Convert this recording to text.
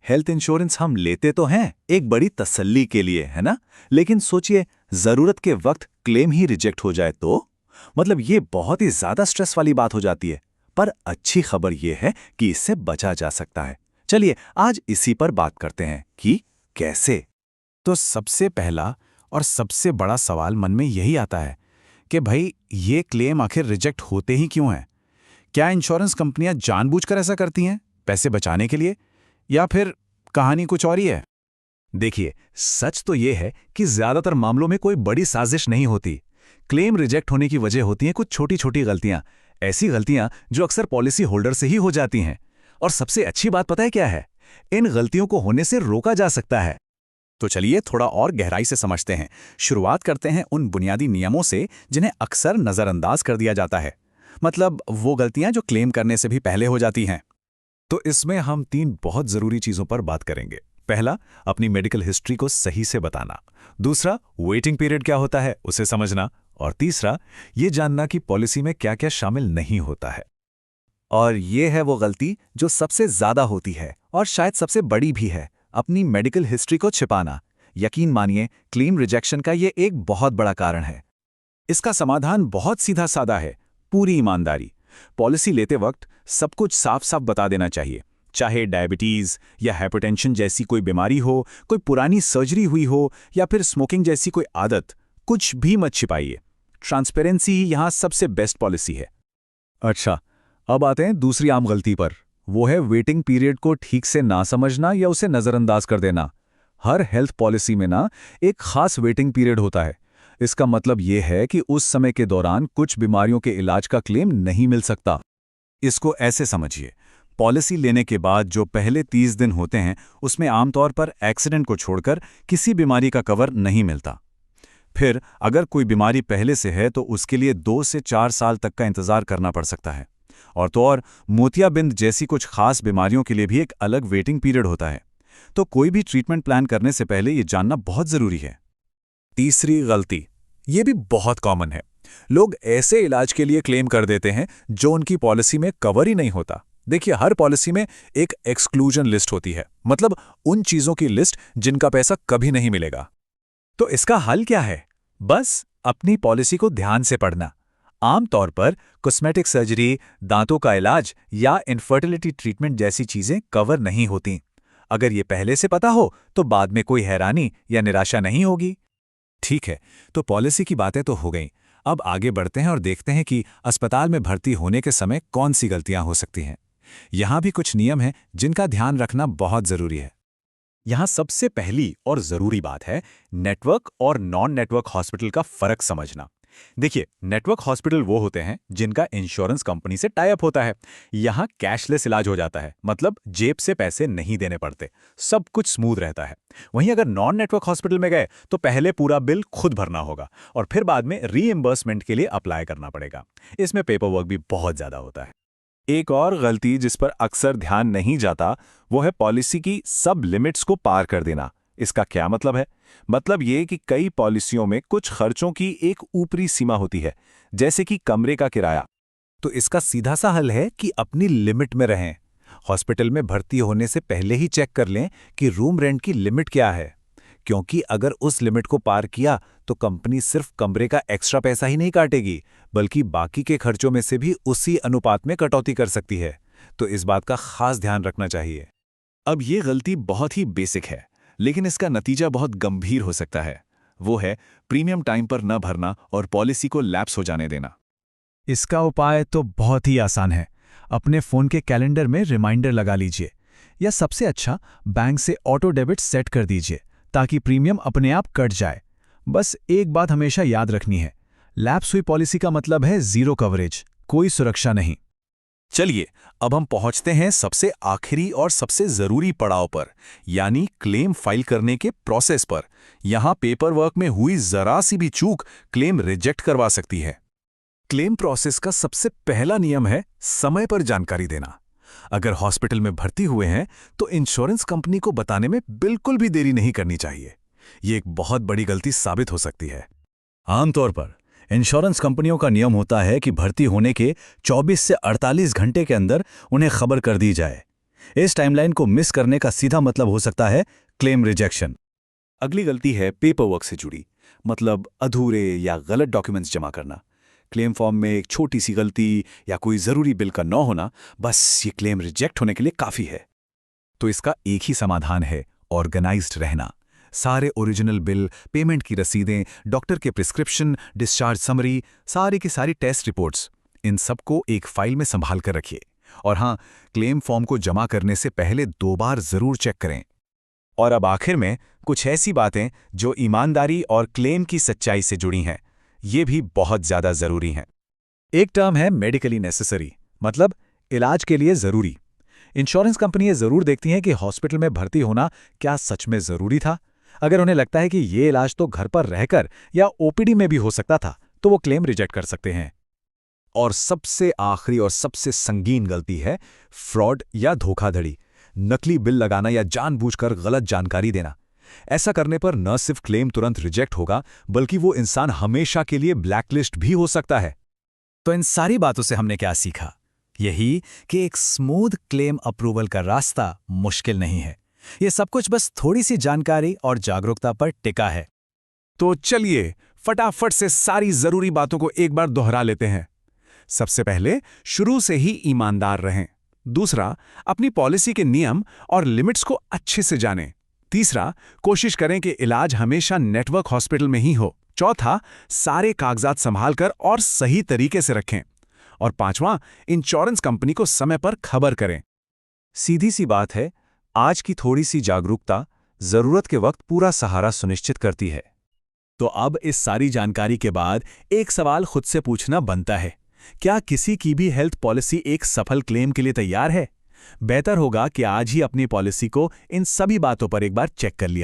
Health insurance हम लेते तो हैं एक बड़ी तसल्ली के लिए, है ना? लेकिन सोचिए, जरूरत के वक्त क्लेम ही रिजेक्ट हो जाए तो मतलब ये बहुत ही ज्यादा स्ट्रेस वाली बात हो जाती है। पर अच्छी खबर ये है कि इससे बचा जा सकता है। चलिए आज इसी पर बात करते हैं कि कैसे। तो सबसे पहला और सबसे बड़ा सवाल मन में यही आता है कि भाई ये क्लेम आखिर रिजेक्ट होते ही क्यों हैं? क्या इंश्योरेंस कंपनियां जानबूझकर ऐसा करती हैं पैसे बचाने के लिए, या फिर कहानी कुछ और ही है? देखिए, सच तो ये है कि ज्यादातर मामलों में कोई बड़ी साजिश नहीं होती। क्लेम रिजेक्ट होने की वजह होती हैं कुछ छोटी छोटी गलतियां, ऐसी गलतियां जो अक्सर पॉलिसी होल्डर से ही हो जाती हैं। और सबसे अच्छी बात पता है क्या है? इन गलतियों को होने से रोका जा सकता है। तो चलिए थोड़ा और गहराई से समझते हैं। शुरुआत करते हैं उन बुनियादी नियमों से जिन्हें अक्सर नज़रअंदाज कर दिया जाता है, मतलब वो गलतियां जो क्लेम करने से भी पहले हो जाती हैं। तो इसमें हम 3 बहुत जरूरी चीजों पर बात करेंगे। पहला, अपनी मेडिकल हिस्ट्री को सही से बताना। दूसरा, वेटिंग पीरियड क्या होता है उसे समझना। और तीसरा, ये जानना कि पॉलिसी में क्या क्या शामिल नहीं होता है। और ये है वो गलती जो सबसे ज्यादा होती है और शायद सबसे बड़ी भी है, अपनी मेडिकल हिस्ट्री को छिपाना। यकीन मानिए, क्लेम रिजेक्शन का ये एक बहुत बड़ा कारण है। इसका समाधान बहुत सीधा साधा है, पूरी ईमानदारी। पॉलिसी लेते वक्त सब कुछ साफ साफ बता देना चाहिए। चाहे डायबिटीज या हाइपरटेंशन जैसी कोई बीमारी हो, कोई पुरानी सर्जरी हुई हो, या फिर स्मोकिंग जैसी कोई आदत, कुछ भी मत छिपाइए। ट्रांसपेरेंसी ही यहाँ सबसे बेस्ट पॉलिसी है। अच्छा, अब आते हैं दूसरी आम गलती पर। वो है वेटिंग पीरियड को ठीक से ना समझना या उसे नजरअंदाज कर देना। हर हेल्थ पॉलिसी में ना एक खास वेटिंग पीरियड होता है। इसका मतलब ये है कि उस समय के दौरान कुछ बीमारियों के इलाज का क्लेम नहीं मिल सकता। इसको ऐसे समझिए, पॉलिसी लेने के बाद जो पहले 30 दिन होते हैं उसमें आमतौर पर एक्सीडेंट को छोड़कर किसी बीमारी का कवर नहीं मिलता। फिर अगर कोई बीमारी पहले से है तो उसके लिए 2 से 4 साल तक का इंतजार करना पड़ सकता है। और तो और मोतियाबिंद जैसी कुछ खास बीमारियों के लिए भी एक अलग वेटिंग पीरियड होता है। तो कोई भी ट्रीटमेंट प्लान करने से पहले ये जानना बहुत जरूरी है। तीसरी गलती, ये भी बहुत कॉमन है। लोग ऐसे इलाज के लिए क्लेम कर देते हैं जो उनकी पॉलिसी में कवर ही नहीं होता। देखिए, हर पॉलिसी में एक एक्सक्लूजन लिस्ट होती है, मतलब उन चीजों की लिस्ट जिनका पैसा कभी नहीं मिलेगा। तो इसका हल क्या है? बस अपनी पॉलिसी को ध्यान से पढ़ना। आमतौर पर कॉस्मेटिक सर्जरी, दांतों का इलाज या इनफर्टिलिटी ट्रीटमेंट जैसी चीजें कवर नहीं होती। अगर ये पहले से पता हो तो बाद में कोई हैरानी या निराशा नहीं होगी। ठीक है, तो पॉलिसी की बातें तो हो गईं। अब आगे बढ़ते हैं और देखते हैं कि अस्पताल में भर्ती होने के समय कौन सी गलतियां हो सकती हैं। यहां भी कुछ नियम हैं जिनका ध्यान रखना बहुत जरूरी है। यहां सबसे पहली और जरूरी बात है नेटवर्क और नॉन नेटवर्क हॉस्पिटल का फर्क समझना। देखिए, नेटवर्क हॉस्पिटल वो होते हैं जिनका इंश्योरेंस कंपनी से टाई अप होता है। यहां कैशलेस इलाज हो जाता है, मतलब जेब से पैसे नहीं देने पड़ते, सब कुछ स्मूथ रहता है। वहीं अगर नॉन नेटवर्क हॉस्पिटल में गए तो पहले पूरा बिल खुद भरना होगा और फिर बाद में रीइंबर्समेंट के लिए अप्लाई करना पड़ेगा। इसमें पेपर वर्क भी बहुत ज्यादा होता है। एक और गलती जिस पर अक्सर ध्यान नहीं जाता वो है पॉलिसी की सब लिमिट्स को पार कर देना। इसका क्या मतलब है? मतलब ये कि कई पॉलिसियों में कुछ खर्चों की एक ऊपरी सीमा होती है, जैसे कि कमरे का किराया। तो इसका सीधा सा हल है कि अपनी लिमिट में रहें। हॉस्पिटल में भर्ती होने से पहले ही चेक कर लें कि रूम रेंट की लिमिट क्या है, क्योंकि अगर उस लिमिट को पार किया तो कंपनी सिर्फ कमरे का एक्स्ट्रा पैसा ही नहीं काटेगी, बल्कि बाकी के खर्चों में से भी उसी अनुपात में कटौती कर सकती है। तो इस बात का खास ध्यान रखना चाहिए। अब ये गलती बहुत ही बेसिक है, लेकिन इसका नतीजा बहुत गंभीर हो सकता है। वो है प्रीमियम टाइम पर न भरना और पॉलिसी को लैप्स हो जाने देना। इसका उपाय तो बहुत ही आसान है। अपने फोन के कैलेंडर में रिमाइंडर लगा लीजिए, या सबसे अच्छा बैंक से ऑटो डेबिट सेट कर दीजिए ताकि प्रीमियम अपने आप कट जाए। बस एक बात हमेशा याद रखनी है, लैप्स हुई पॉलिसी का मतलब है जीरो कवरेज, कोई सुरक्षा नहीं। चलिए अब हम पहुंचते हैं सबसे आखिरी और सबसे जरूरी पड़ाव पर, यानी क्लेम फाइल करने के प्रोसेस पर। यहां पेपर वर्क में हुई जरा सी भी चूक क्लेम रिजेक्ट करवा सकती है। क्लेम प्रोसेस का सबसे पहला नियम है समय पर जानकारी देना। अगर हॉस्पिटल में भर्ती हुए हैं तो इंश्योरेंस कंपनी को बताने में बिल्कुल भी देरी नहीं करनी चाहिए। ये एक बहुत बड़ी गलती साबित हो सकती है। आमतौर पर इंश्योरेंस कंपनियों का नियम होता है कि भर्ती होने के 24 से 48 घंटे के अंदर उन्हें खबर कर दी जाए। इस टाइमलाइन को मिस करने का सीधा मतलब हो सकता है क्लेम रिजेक्शन। अगली गलती है पेपर वर्क से जुड़ी, मतलब अधूरे या गलत डॉक्यूमेंट्स जमा करना। क्लेम फॉर्म में एक छोटी सी गलती या कोई ज़रूरी बिल का न होना, बस ये क्लेम रिजेक्ट होने के लिए काफ़ी है। तो इसका एक ही समाधान है, ऑर्गेनाइज्ड रहना। सारे ओरिजिनल बिल, पेमेंट की रसीदें, डॉक्टर के प्रिस्क्रिप्शन, डिस्चार्ज समरी, सारी की सारी टेस्ट रिपोर्ट्स, इन सबको एक फाइल में संभाल कर रखिए। और हाँ, क्लेम फॉर्म को जमा करने से पहले 2 बार जरूर चेक करें। और अब आखिर में कुछ ऐसी बातें जो ईमानदारी और क्लेम की सच्चाई से जुड़ी हैं, ये भी बहुत ज़्यादा ज़रूरी हैं। एक टर्म है मेडिकली नेसेसरी, मतलब इलाज के लिए जरूरी। इंश्योरेंस कंपनियां जरूर देखती हैं कि हॉस्पिटल में भर्ती होना क्या सच में जरूरी था। अगर उन्हें लगता है कि ये इलाज तो घर पर रहकर या ओपीडी में भी हो सकता था, तो वो क्लेम रिजेक्ट कर सकते हैं। और सबसे आखिरी और सबसे संगीन गलती है फ्रॉड या धोखाधड़ी, नकली बिल लगाना या जानबूझकर गलत जानकारी देना। ऐसा करने पर न सिर्फ क्लेम तुरंत रिजेक्ट होगा, बल्कि वो इंसान हमेशा के लिए ब्लैकलिस्ट भी हो सकता है। तो इन सारी बातों से हमने क्या सीखा? यही कि एक स्मूथ क्लेम अप्रूवल का रास्ता मुश्किल नहीं है। ये सब कुछ बस थोड़ी सी जानकारी और जागरूकता पर टिका है। तो चलिए फटाफट से सारी ज़रूरी बातों को एक बार दोहरा लेते हैं। सबसे पहले, शुरू से ही ईमानदार रहें। दूसरा, अपनी पॉलिसी के नियम और लिमिट्स को अच्छे से जानें। तीसरा, कोशिश करें कि इलाज हमेशा नेटवर्क हॉस्पिटल में ही हो। चौथा, सारे कागजात संभालकर और सही तरीके से रखें। और पांचवां, इंश्योरेंस कंपनी को समय पर खबर करें। सीधी सी बात है, आज की थोड़ी सी जागरूकता जरूरत के वक्त पूरा सहारा सुनिश्चित करती है। तो अब इस सारी जानकारी के बाद एक सवाल खुद से पूछना बनता है, क्या किसी की भी हेल्थ पॉलिसी एक सफल क्लेम के लिए तैयार है? बेहतर होगा कि आज ही अपनी पॉलिसी को इन सभी बातों पर एक बार चेक कर लिया